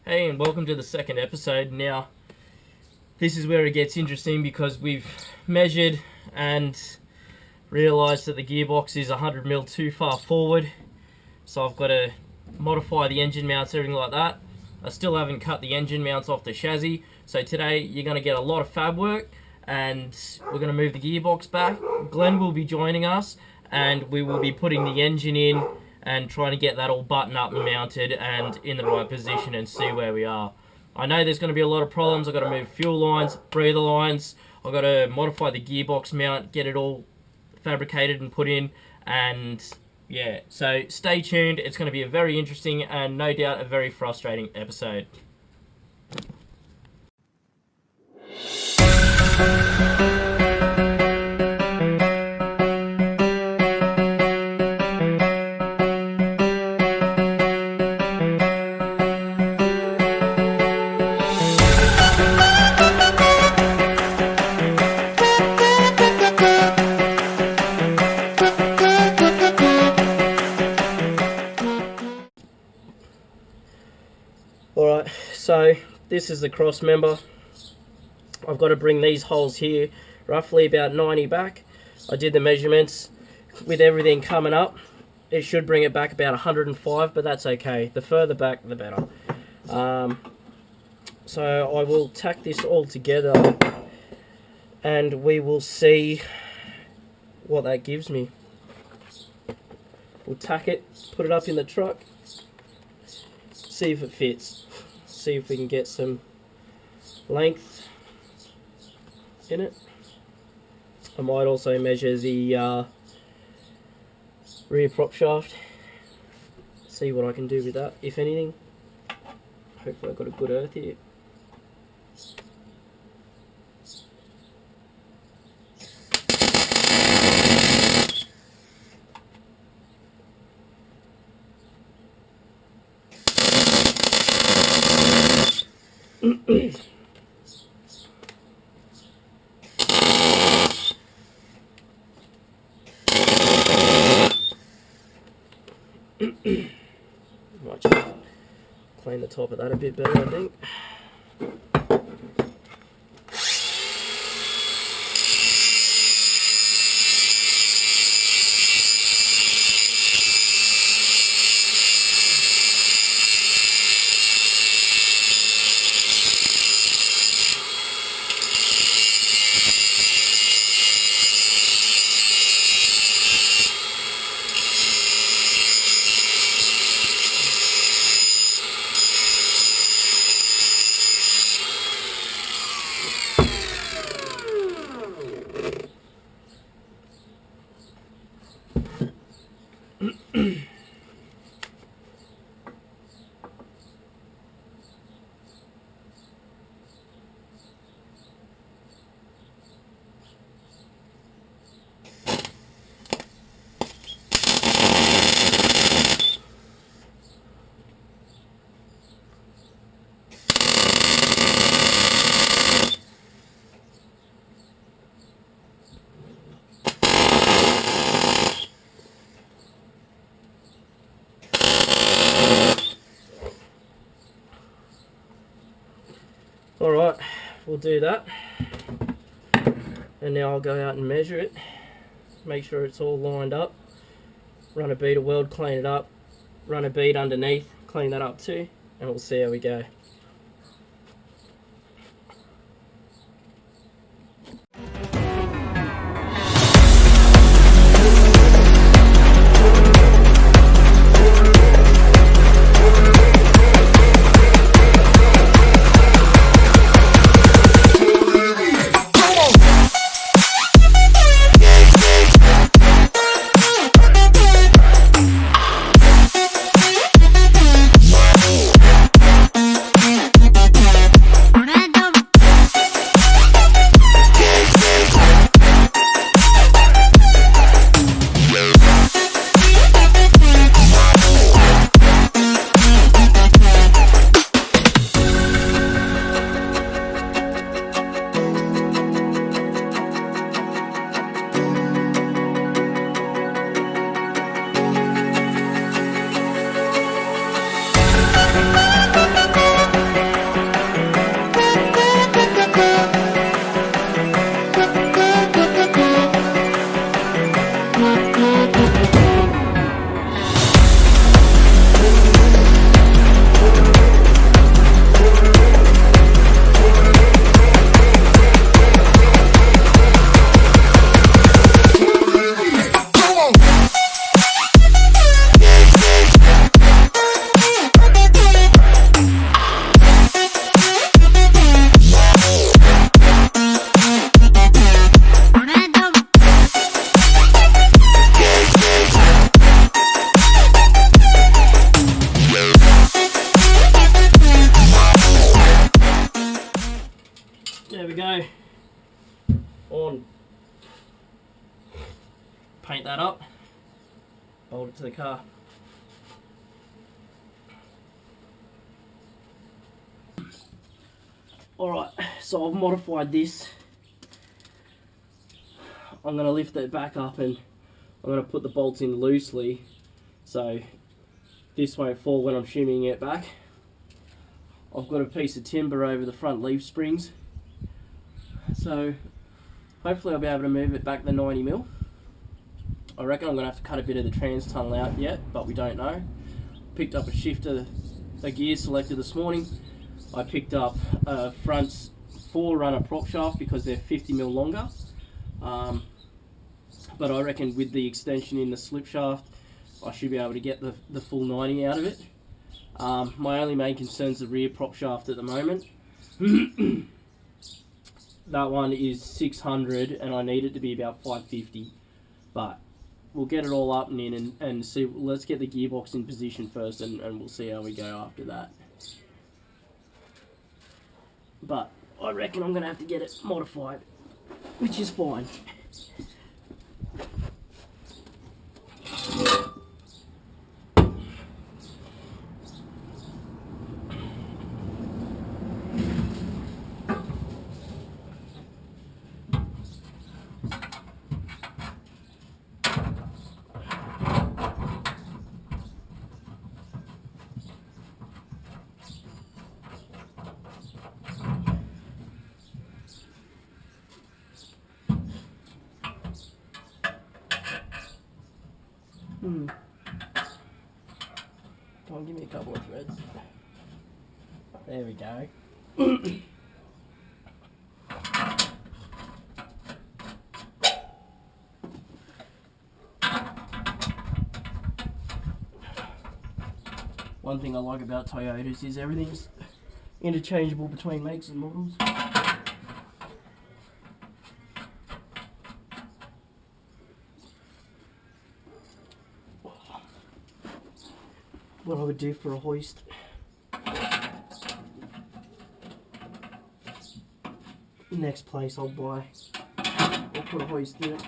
Hey, and welcome to the second episode. Now, this is where it gets interesting because we've measured and realised that the gearbox is 100mm too far forward. So I've got to modify the engine mounts, everything like that. I still haven't cut the engine mounts off the chassis. So today you're going to get a lot of fab work and we're going to move the gearbox back. Glenn will be joining us and we will be putting the engine in and trying to get that all buttoned up and mounted and in the right position and see where we are. I know there's going to be a lot of problems. I've got to move fuel lines, breather lines. I've got to modify the gearbox mount, get it all fabricated and put in, and yeah, so stay tuned. It's going to be a very interesting and no doubt a very frustrating episode. Alright, so this is the cross member. I've got to bring these holes here roughly about 90 back. I did the measurements with everything coming up. It should bring it back about 105, but that's okay. The further back, the better. So I will tack this all together and we will see what that gives me. We'll tack it, put it up in the truck, see if it fits. See if we can get some length in it. I might also measure the rear prop shaft, see what I can do with that, if anything. Hopefully I've got a good earth here. Might just clean the top of that a bit better, I think. Alright, we'll do that. And now I'll go out and measure it. Make sure it's all lined up. Run a bead of weld, clean it up. Run a bead underneath, clean that up too. And we'll see how we go. go. On. Paint that up. Bolt it to the car. Alright, so I've modified this. I'm going to lift it back up and I'm going to put the bolts in loosely so this won't fall when I'm shimmying it back. I've got a piece of timber over the front leaf springs, so hopefully I'll be able to move it back the 90mm. I reckon I'm going to have to cut a bit of the trans tunnel out yet, but we don't know. Picked up a shifter, a gear selector this morning. I picked up a front 4-runner prop shaft because they're 50mm longer. But I reckon with the extension in the slip shaft, I should be able to get the full 90 out of it. My only main concern is the rear prop shaft at the moment. That one is 600 and I need it to be about 550. But we'll get it all up and in and see. Let's get the gearbox in position first and we'll see how we go after that. But I reckon I'm going to have to get it modified, which is fine. Come on, give me a couple of threads. There we go. One thing I like about Toyotas is everything's interchangeable between makes and models. What I would do for a hoist. Next place I'll buy. I'll put a hoist in it.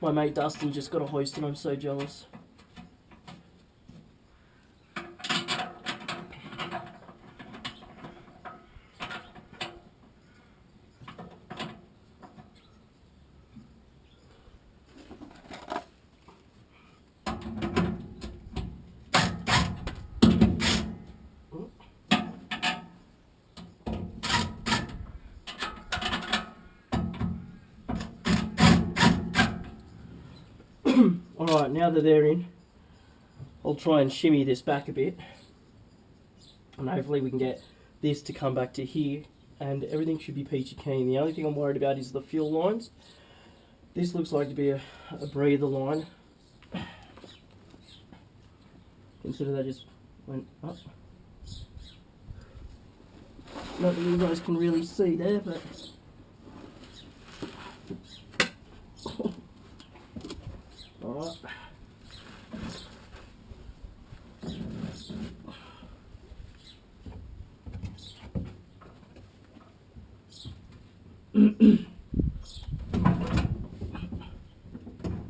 My mate Dustin just got a hoist and I'm so jealous. Alright, now that they're in, I'll try and shimmy this back a bit. And hopefully we can get this to come back to here. And everything should be peachy keen. The only thing I'm worried about is the fuel lines. This looks like to be a breather line. Consider that just went up. Not that you guys can really see there, but... Alright.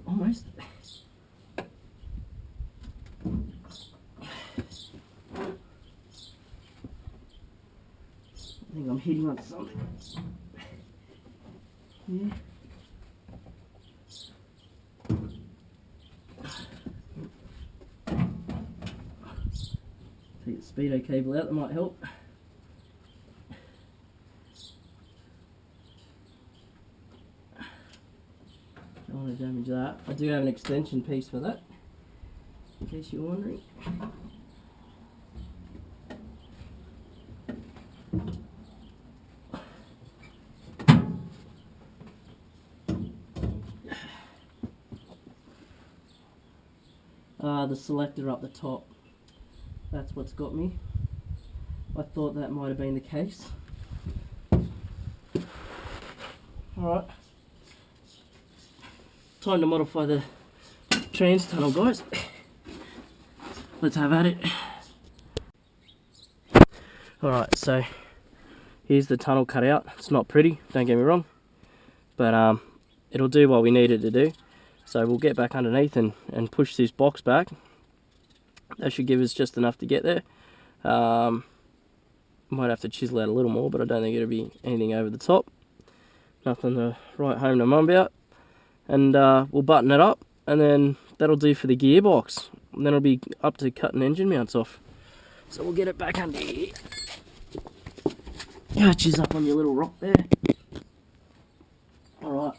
Almost. I think I'm hitting on something. Yeah. Take the speedo cable out, that might help. Don't want to damage that. I do have an extension piece for that, in case you're wondering. The selector up the top. That's what's got me. I thought that might have been the case. Alright. Time to modify the trans tunnel, guys. Let's have at it. Alright, so Here's the tunnel cut out. It's not pretty, don't get me wrong, but it'll do what we need it to do. So we'll get back underneath and push this box back. That should give us just enough to get there. Might have to chisel out a little more, but I don't think it'll be anything over the top. Nothing to write home to mum about. And we'll button it up, and then that'll do for the gearbox. And then it'll be up to cutting engine mounts off. So we'll get it back under here. Catches up on your little rock there. Alright.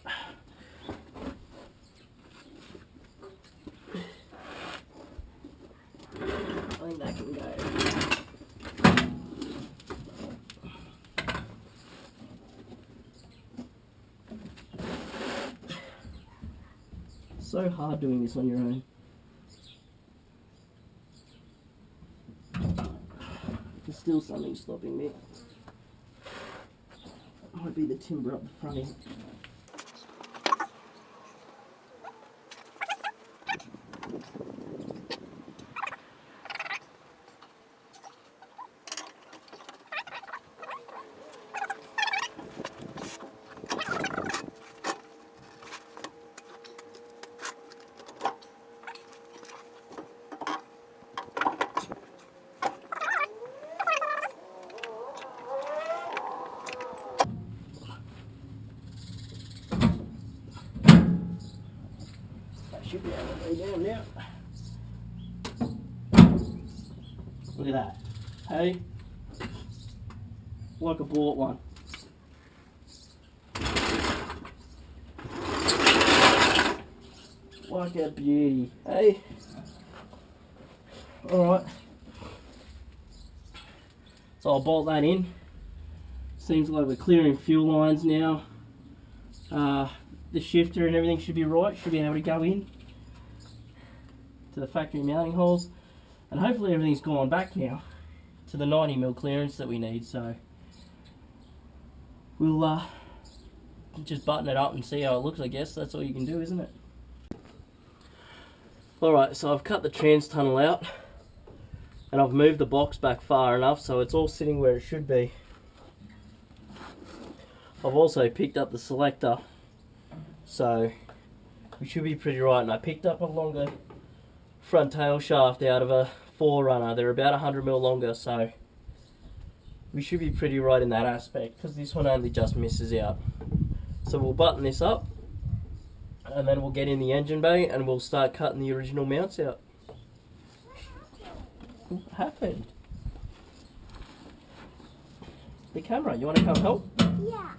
I think that can go. So hard doing this on your own. There's still something stopping me. Might be the timber up the front end. Should be able to lay down now. Look at that. Hey? Like I bought one. Like a beauty. Hey? Alright. So I'll bolt that in. Seems like we're clearing fuel lines now. The shifter and everything should be right. Should be able to go in to the factory mounting holes, and hopefully everything's gone back now to the 90mm clearance that we need. So we'll just button it up and see how it looks. I guess that's all you can do, isn't it? Alright, so I've cut the trans tunnel out and I've moved the box back far enough so it's all sitting where it should be. I've also picked up the selector, so we should be pretty right, and I picked up a longer front tail shaft out of a 4Runner. They're about 100mm longer, so we should be pretty right in that aspect, because this one only just misses out. So we'll button this up, and then we'll get in the engine bay and we'll start cutting the original mounts out. What happened? The camera, you want to come help? Yeah.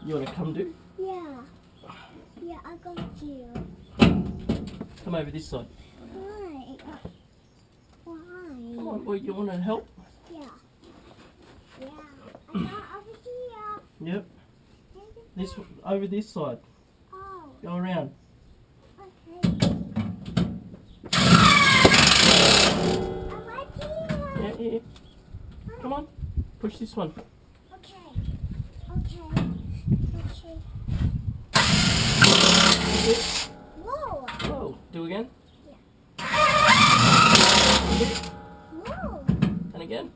You want to come do? Yeah. Yeah, I'm going to. Come over this side. Why? Why? Come on, boy, you want to help? Yeah. Yeah. I'm not over here. Yep. This over this side. Oh, Go around. okay. I'm right here. Yeah. Come on. Push this one. Okay. Okay. Whoa. Whoa. Do again. Whoa. And again.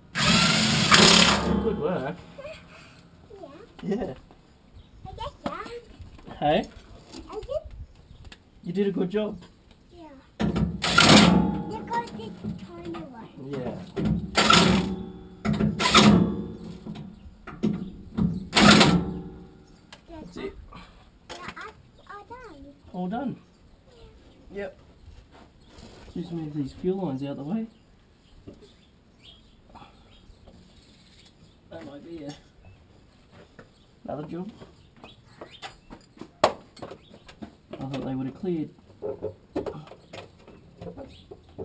Good work. Yeah. Yeah. I guess that. Hey, I guess. you did a good job. Yeah. You're going to take the tiny one. Yeah. That's it. Yeah, I'm done. All done. Yep. Just move these fuel lines out of the way. That might be another job. I thought they would have cleared.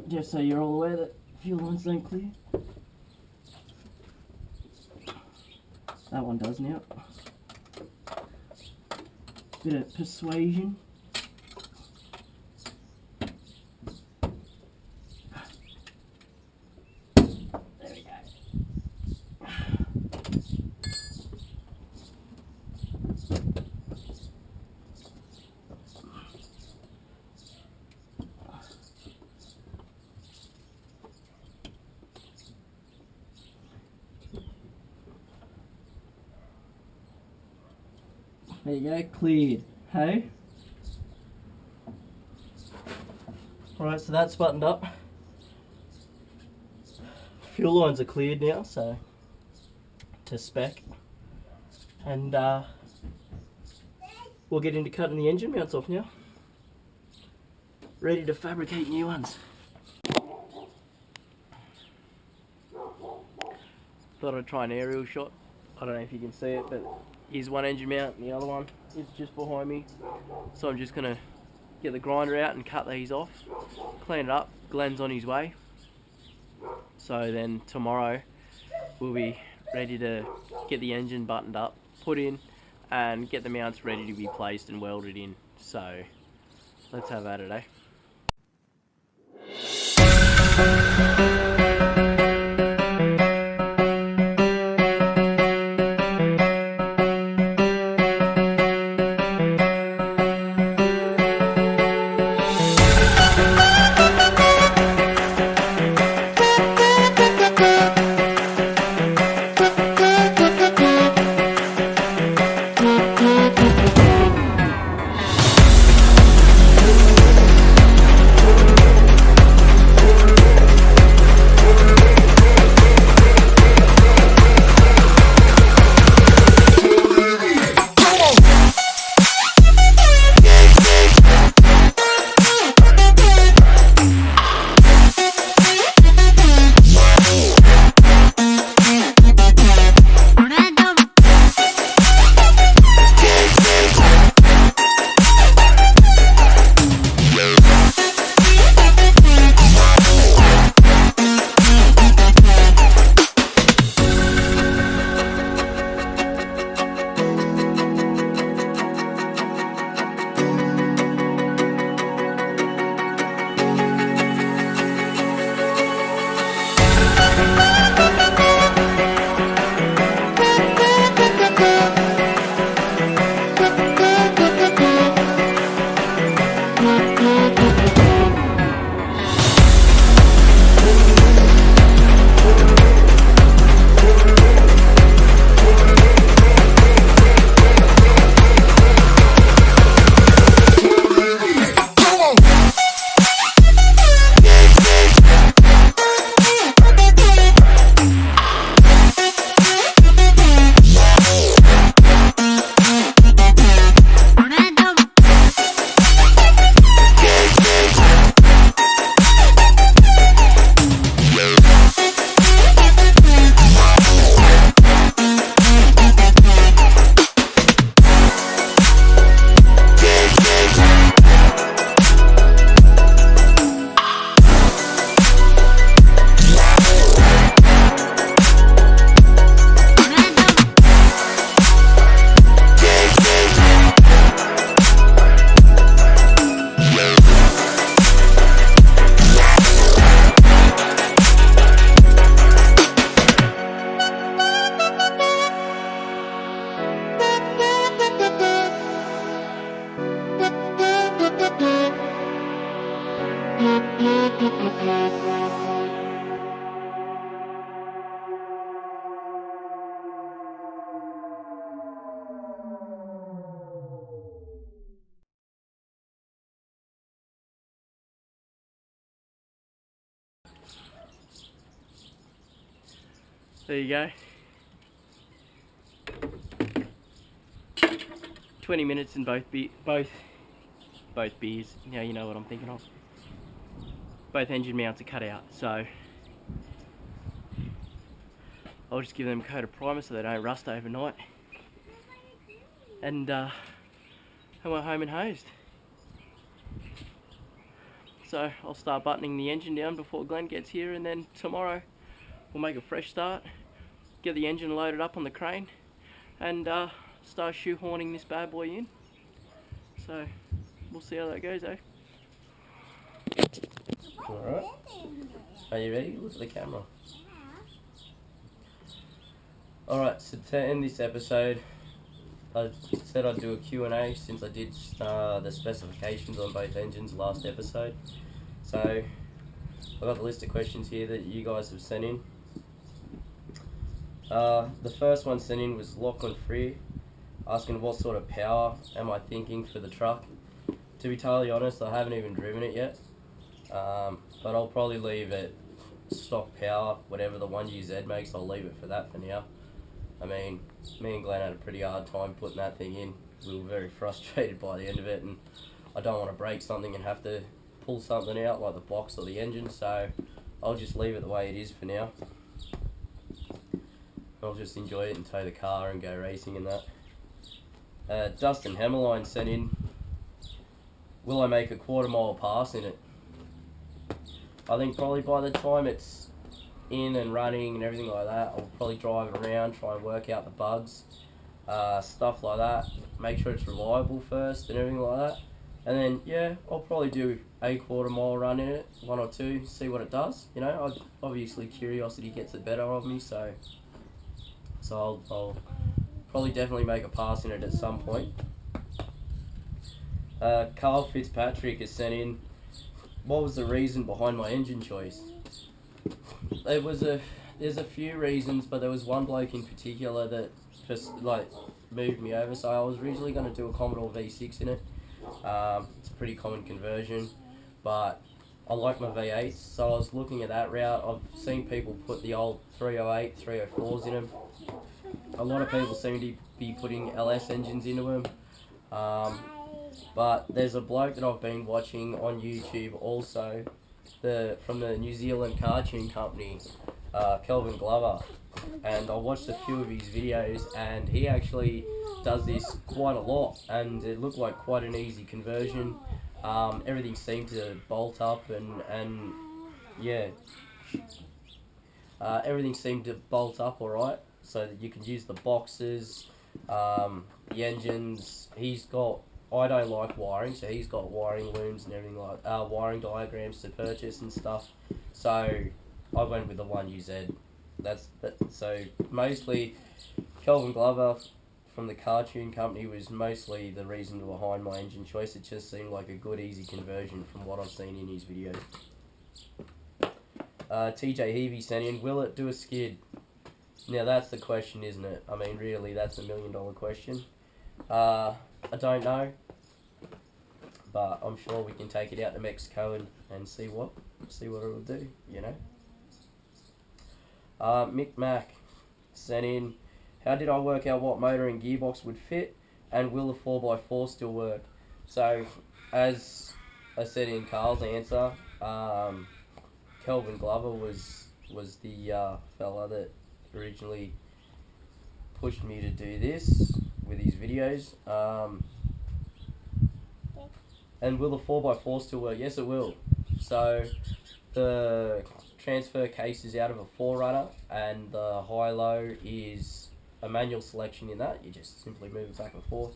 Just so you're all aware that fuel lines don't clear. That one does now. Bit of persuasion. There we go. There you go, cleared. Hey? Alright, so that's buttoned up. Fuel lines are cleared now, so to spec. And we'll get into cutting the engine mounts off now. Ready to fabricate new ones. Thought I'd try an aerial shot. I don't know if you can see it, but here's one engine mount and the other one is just behind me. So I'm just gonna get the grinder out and cut these off, clean it up. Glenn's on his way. So then tomorrow we'll be ready to get the engine buttoned up, put in, and get the mounts ready to be placed and welded in. So let's have at it, eh? There you go. 20 minutes in both beers. Now you know what I'm thinking of. Both engine mounts are cut out, so I'll just give them a coat of primer so they don't rust overnight. And we're home and hosed. So I'll start buttoning the engine down before Glenn gets here, and then tomorrow we'll make a fresh start, get the engine loaded up on the crane, and start shoehorning this bad boy in. So we'll see how that goes, eh? Alright. Are you ready? Look at the camera. Alright, so to end this episode, I said I'd do a Q&A since I did the specifications on both engines last episode. So I've got the list of questions here that you guys have sent in. The first one sent in was Lachlan Freer. asking what sort of power am I thinking for the truck. To be totally honest, I haven't even driven it yet, but I'll probably leave it stock power, whatever the 1UZ makes, I'll leave it for that for now. I mean, me and Glenn had a pretty hard time putting that thing in. We were very frustrated by the end of it, and I don't want to break something and have to pull something out like the box or the engine, so I'll just leave it the way it is for now. I'll just enjoy it and tow the car and go racing and that. Dustin Hammerline sent in, will I make a quarter-mile pass in it? I think probably by the time it's in and running and everything like that, I'll probably drive it around, try and work out the bugs, stuff like that, make sure it's reliable first and everything like that. And then, yeah, I'll probably do a quarter-mile run in it, 1 or 2, see what it does. You know, obviously curiosity gets the better of me, so I'll probably definitely make a pass in it at some point. Carl Fitzpatrick has sent in, what was the reason behind my engine choice? There's a few reasons, but there was one bloke in particular that just like moved me over. So I was originally going to do a Commodore V6 in it. It's a pretty common conversion, but I like my V8s, so I was looking at that route. I've seen people put the old 308, 304s in them. A lot of people seem to be putting LS engines into them. But there's a bloke that I've been watching on YouTube also, from the New Zealand car tune company, Kelvin Glover, and I watched a few of his videos, and he actually does this quite a lot, and it looked like quite an easy conversion. Everything seemed to bolt up, and yeah, everything seemed to bolt up alright, so that you can use the boxes, the engines. I don't like wiring, so he's got wiring looms and everything like wiring diagrams to purchase and stuff. So I went with the 1UZ. So mostly Kelvin Glover from the car tune company was mostly the reason behind my engine choice. It just seemed like a good easy conversion from what I've seen in his videos. TJ Heavey sent in, will it do a skid? Now that's the question, isn't it? I mean, really, that's $1 million question. I don't know, but I'm sure we can take it out to Mexico and see what it'll do, you know. Mick Mack sent in, how did I work out what motor and gearbox would fit, and will the 4x4 still work? So, as I said in Carl's answer, Kelvin Glover was the fella that originally pushed me to do this with his videos. And will the 4x4 still work? Yes, it will. So the transfer case is out of a 4Runner, and the high-low is a manual selection in that. You just simply move it back and forth.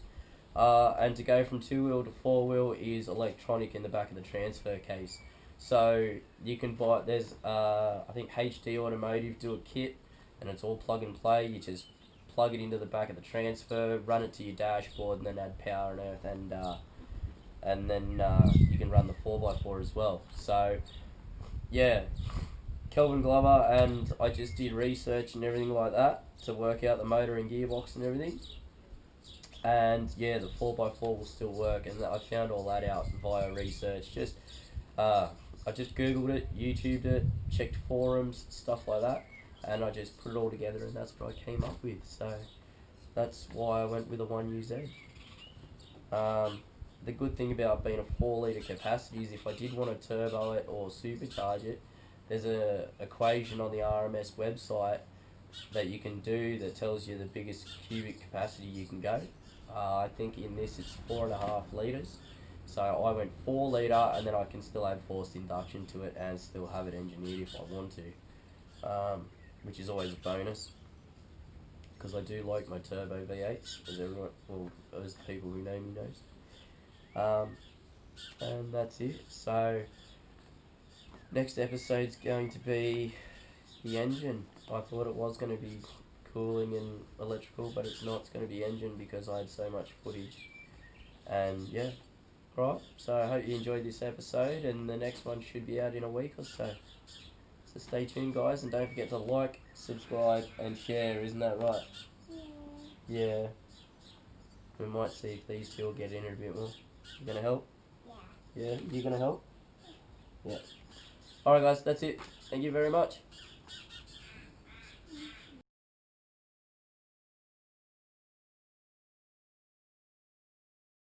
And to go from 2-wheel to 4-wheel is electronic in the back of the transfer case. So you can buy, there's I think HD Automotive do a kit, and it's all plug and play. You just plug it into the back of the transfer, run it to your dashboard, and then add power and earth, and then you can run the 4x4 as well. So yeah, Kelvin Glover, and I just did research and everything like that to work out the motor and gearbox and everything. And yeah, the 4x4 will still work, and I found all that out via research. I just googled it, YouTubed it, checked forums, stuff like that, and I just put it all together, and that's what I came up with. So that's why I went with a 1UZ. The good thing about being a 4-litre capacity is if I did want to turbo it or supercharge it, there's a equation on the RMS website that you can do that tells you the biggest cubic capacity you can go. I think in this it's 4.5 litres. So I went 4 litre, and then I can still add forced induction to it and still have it engineered if I want to, which is always a bonus, because I do like my turbo V8s, as everyone, well, as people who know me knows. And that's it. So next episode's going to be the engine. I thought it was going to be cooling and electrical, but it's not. It's going to be engine because I had so much footage. And yeah. Right, so I hope you enjoyed this episode, and the next one should be out in a week or so. So stay tuned, guys, and don't forget to like, subscribe, and share, isn't that right? Yeah. Yeah. We might see if these two will get in it a bit more. You gonna help? Yeah. Yeah, you gonna help? Yeah. Alright guys, that's it. Thank you very much.